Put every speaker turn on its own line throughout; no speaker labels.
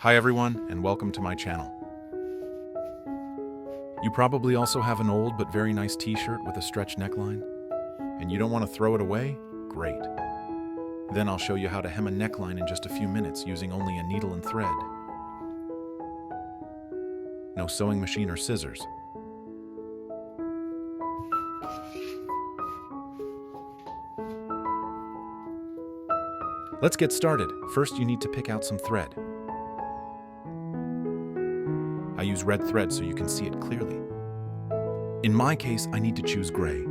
Hi everyone, and welcome to my channel. You probably also have an old but very nice t-shirt with a stretch neckline, and you don't want to throw it away? Great. Then I'll show you how to hem a neckline in just a few minutes using only a needle and thread. No sewing machine or scissors. Let's get started. First, you need to pick out some thread. I use red thread so you can see it clearly. In my case, I need to choose gray.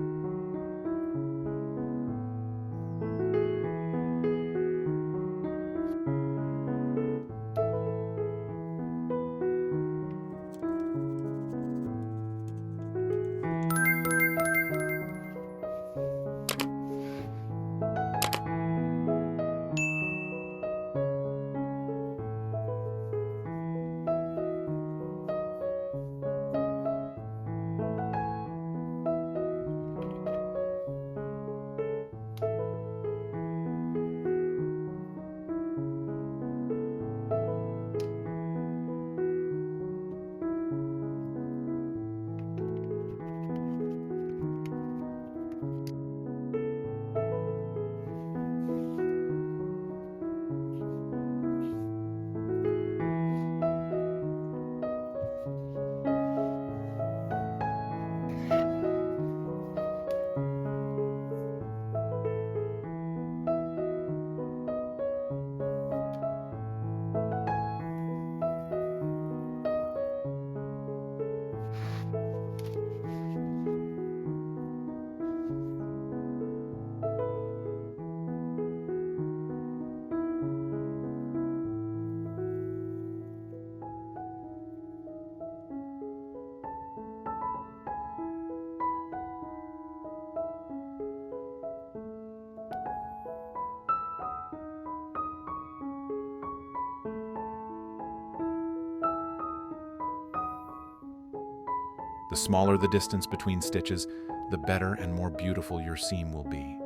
The smaller the distance between stitches, the better and more beautiful your seam will be.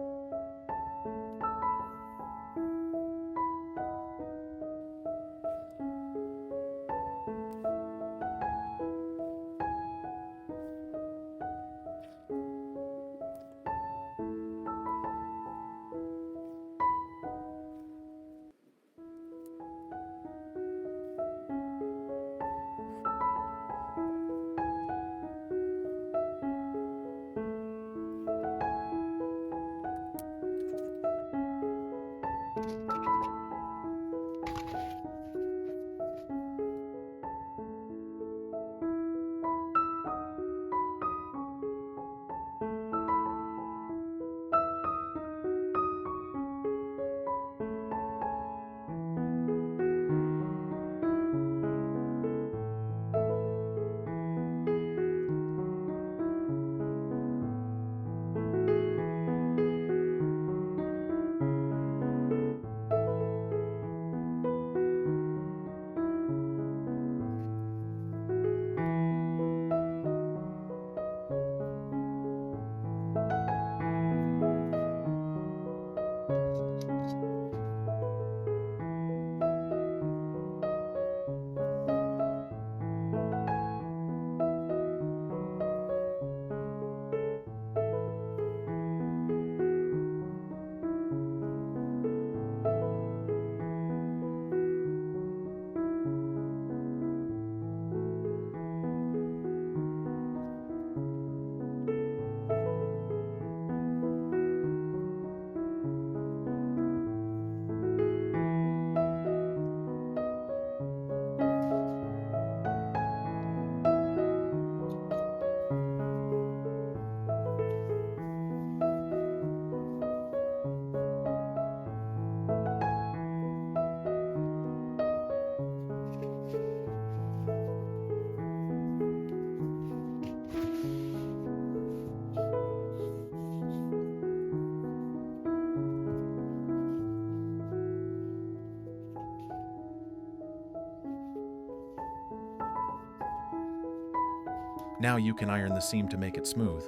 Now you can iron the seam to make it smooth.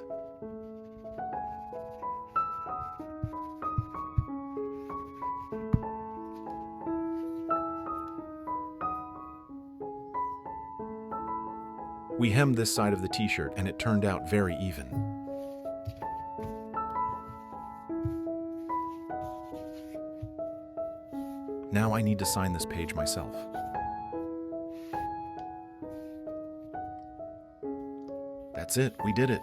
We hemmed this side of the t-shirt and it turned out very even. Now I need to sign this page myself. That's it, we did it.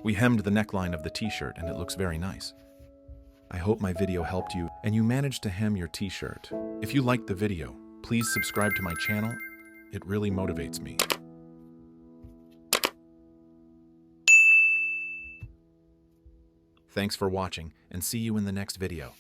We hemmed the neckline of the t-shirt and it looks very nice. I hope my video helped you and you managed to hem your t-shirt. If you liked the video, please subscribe to my channel. It really motivates me. Thanks for watching and see you in the next video.